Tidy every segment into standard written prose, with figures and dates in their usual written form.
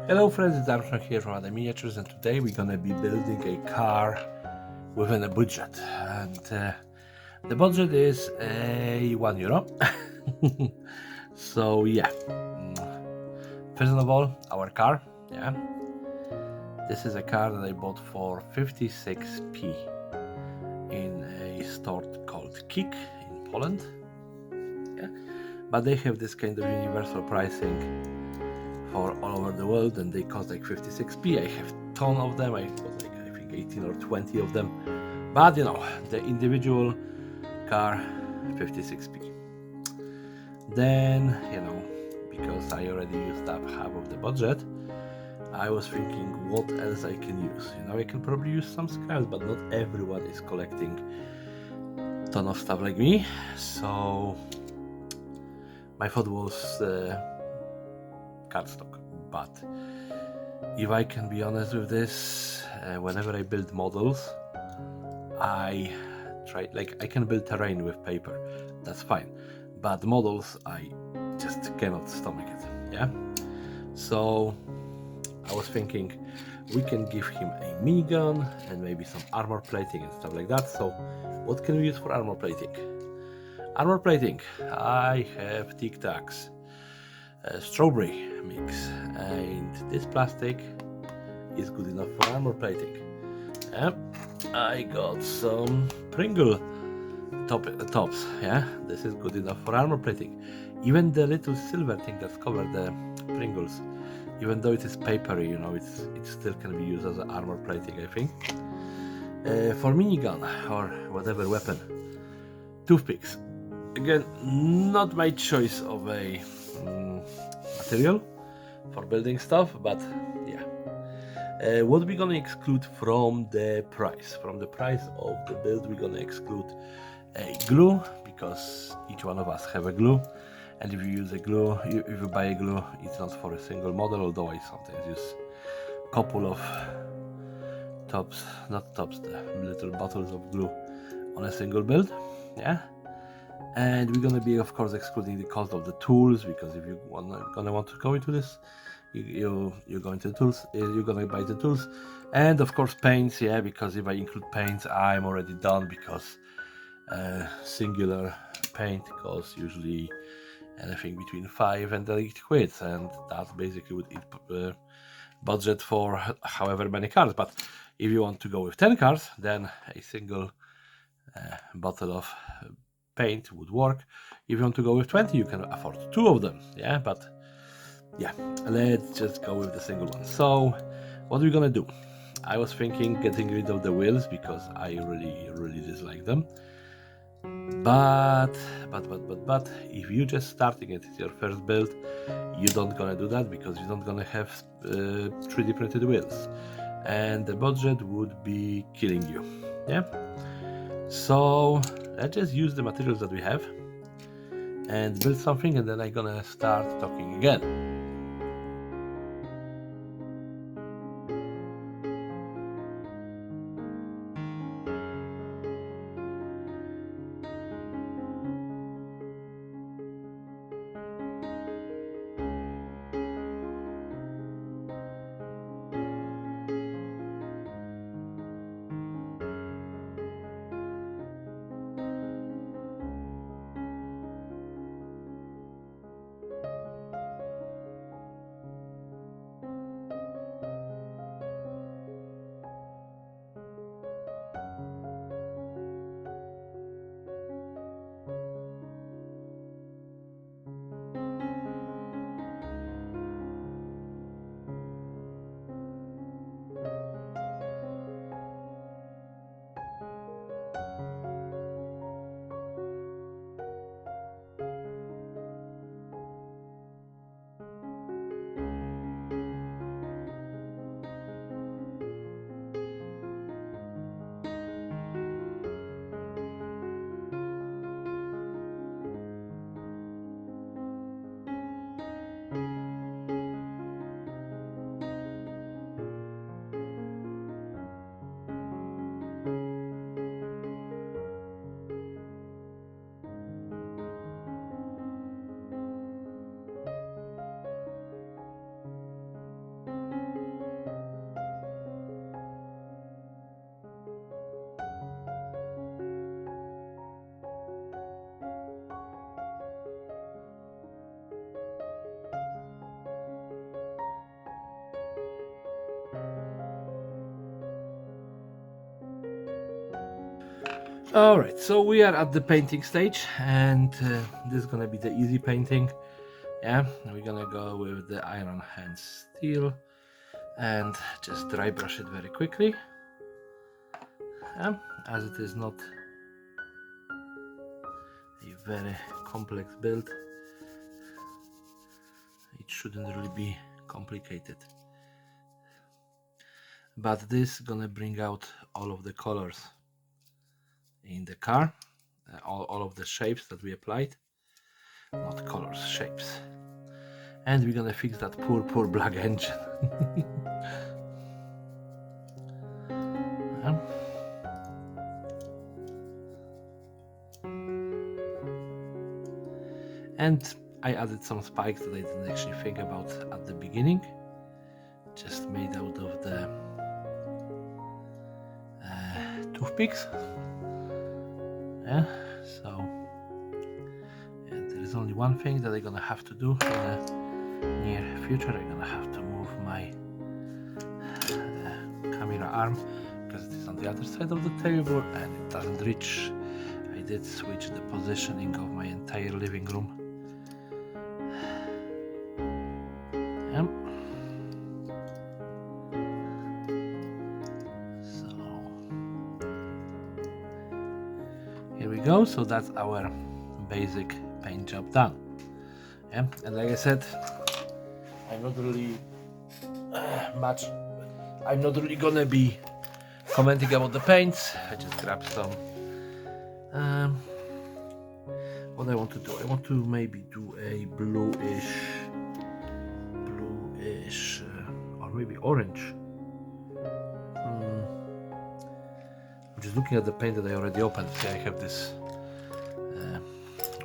Hello friends, it's Armstrong here from Other Miniatures, and today we're gonna be building a car within a budget. And the budget is a €1. So yeah, first of all, our car. Yeah, this is a car that I bought for 56p in a store called Kik in Poland. Yeah, but they have this kind of universal pricing for all over the world, and they cost like 56p. I have ton of them. I bought like I think 18 or 20 of them, but the individual car 56p. Then because I already used up half of the budget, I was thinking what else I can use. I can probably use some scraps, but not everyone is collecting ton of stuff like me. So my thought was cardstock. But if I can be honest with this, whenever I build models, I can build terrain with paper, that's fine, but models I just cannot stomach it. Yeah, so I was thinking we can give him a minigun and maybe some armor plating and stuff like that. So what can we use for armor plating? I have Tic Tacs strawberry mix, and this plastic is good enough for armor plating. I got some Pringle tops. Yeah, this is good enough for armor plating. Even the little silver thing that's covered the Pringles, even though it is papery, it still can be used as an armor plating, I think. For minigun or whatever weapon, toothpicks. Again, not my choice of a material for building stuff, but yeah. What we're gonna exclude from the price? From the price of the build, we're gonna exclude a glue, because each one of us have a glue, and if you use a glue, if you buy a glue, it's not for a single model, although I sometimes use a couple of the little bottles of glue on a single build. Yeah. And we're gonna be, of course, excluding the cost of the tools, because if you gonna want to go into this, you're going to the tools. You're gonna buy the tools, and of course paints. Yeah, because if I include paints, I'm already done, because singular paint costs usually anything between 5 and 8 quid, and that basically would eat budget for however many cars. But if you want to go with 10 cars, then a single bottle of paint would work. If you want to go with 20, you can afford 2 of them. Yeah, but yeah, let's just go with the single one. So what are we gonna do? I was thinking getting rid of the wheels, because I really dislike them. But if you just starting it, it's your first build, you don't gonna do that, because you don't gonna have 3D printed wheels, and the budget would be killing you. Yeah, so let's just use the materials that we have and build something, and then I'm gonna start talking again. All right, so we are at the painting stage, and this is gonna be the easy painting. Yeah, we're gonna go with the Iron Hand Steel and just dry brush it very quickly. As it is not a very complex build, it shouldn't really be complicated. But this is gonna bring out all of the colors in the car, all of the shapes that we applied, not colors, shapes. And we're gonna fix that poor black engine. And I added some spikes that I didn't actually think about at the beginning, just made out of the toothpicks. Yeah, so there is only one thing that I'm gonna have to do in the near future. I'm gonna have to move my camera arm because it is on the other side of the table and it doesn't reach. I did switch the positioning of my entire living room. So here we go. So that's our basic paint job done. And like I said, I'm not really I'm not really gonna be commenting about the paints. I just grabbed some. What I want to do, I want to maybe do a bluish, or maybe orange. I'm just looking at the paint that I already opened. Here I have this,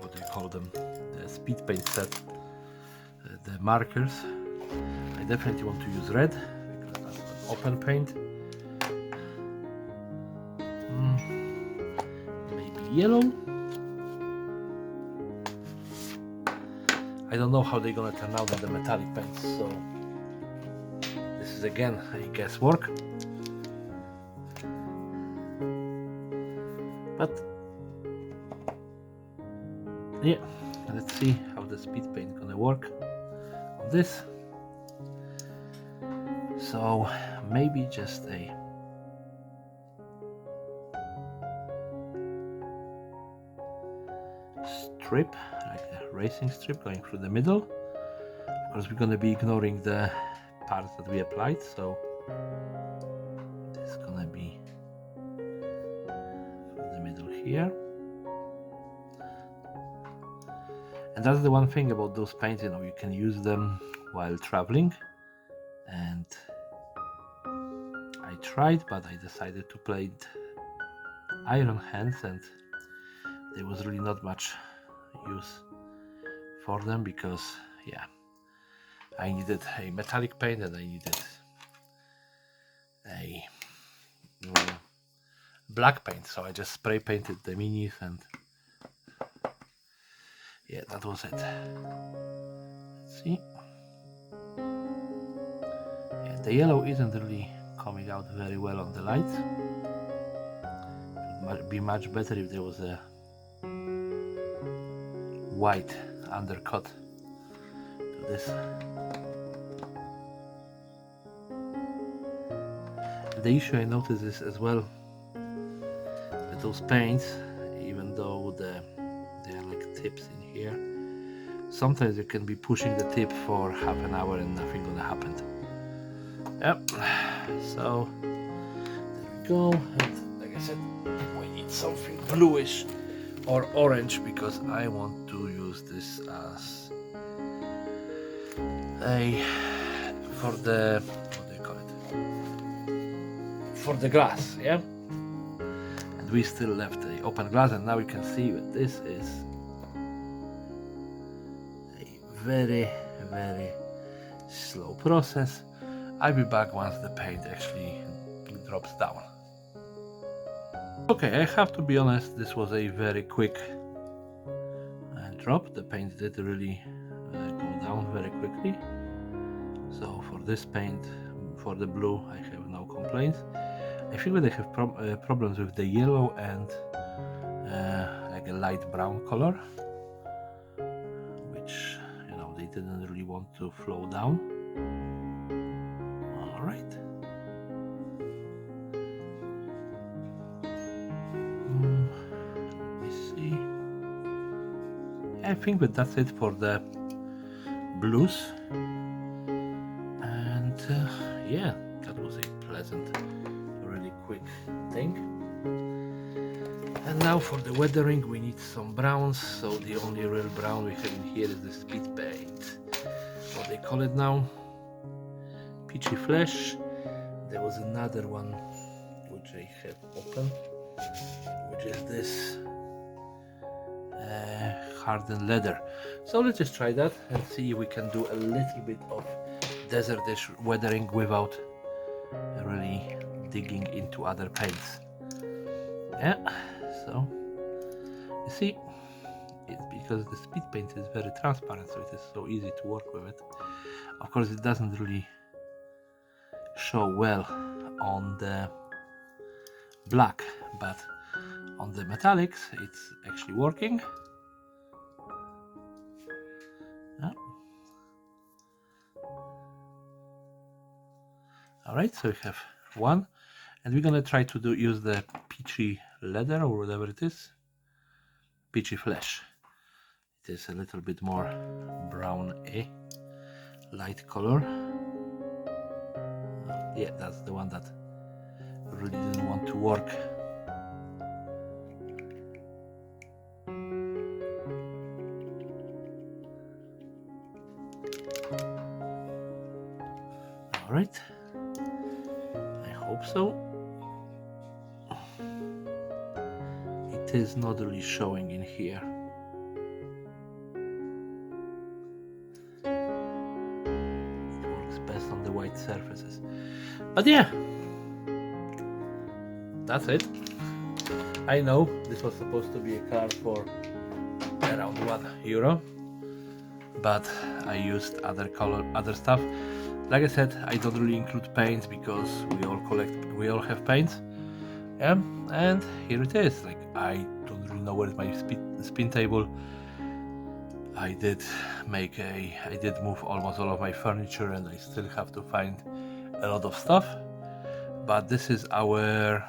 what do you call them? The speed paint set, the markers. I definitely want to use red because that's an open paint. Maybe yellow. I don't know how they're gonna turn out on the metallic paints, so this is again a guesswork. But yeah, let's see how the speed paint gonna work on this. So maybe just a strip, like a racing strip going through the middle. Of course, we're gonna be ignoring the parts that we applied, so this is gonna be through the middle here. And that's the one thing about those paints, you know, you can use them while traveling. And I tried, but I decided to play Iron Hands, and there was really not much use for them because, yeah, I needed a metallic paint and I needed a black paint, so I just spray painted the minis, and yeah, that was it. Let's see. Yeah, the yellow isn't really coming out very well on the lights. It would be much better if there was a white undercut to this. The issue I noticed is as well with those paints, even though they are like tips in here, sometimes you can be pushing the tip for half an hour and nothing gonna happen. Yep, so there we go. And like I said, we need something bluish or orange because I want to use this as a for the, what do you call it, for the glass, yeah. And we still left the open glass, and now you can see that this is a very slow process. I'll be back once the paint actually drops down. Okay, I have to be honest, this was a very quick drop. The paint did really go down very quickly. So for this paint, for the blue, I have no complaints. I think that I have problems with the yellow and like a light brown color, which they didn't really want to flow down. All right. Let me see. I think that that's it for the blues. And yeah, that was a pleasant, really quick thing. And now for the weathering, we need some browns. So the only real brown we have in here is the speed paint. What they call it now? Peachy Flesh. There was another one which I have open, which is this hardened leather. So let's just try that and see if we can do a little bit of desertish weathering without really digging into other paints. Yeah, so you see, it's because the speed paint is very transparent, so it is so easy to work with it. Of course, it doesn't really show well on the black, but on the metallics it's actually working. All right, so we have one, and we're gonna try to use the peachy leather or whatever it is, peachy flesh. It is a little bit more brown-y, light color. Yeah, that's the one that really didn't want to work. All right, I hope so. It is not really showing in here. It works best on the white surfaces. But yeah, that's it. I know this was supposed to be a car for around €1, but I used other stuff. Like I said, I don't really include paints because we all have paints. Yeah, and here it is. Like, I don't really know where's my spin table. I did move almost all of my furniture, and I still have to find a lot of stuff. But this is our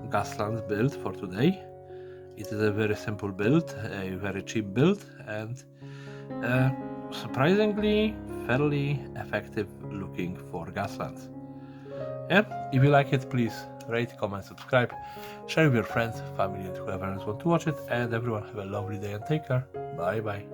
Gaslands build for today. It is a very simple build, a very cheap build, and surprisingly fairly effective looking for Gaslands. Yeah, if you like it, please rate, comment, subscribe, share with your friends, family, and whoever else want to watch it. And everyone have a lovely day and take care. Bye bye.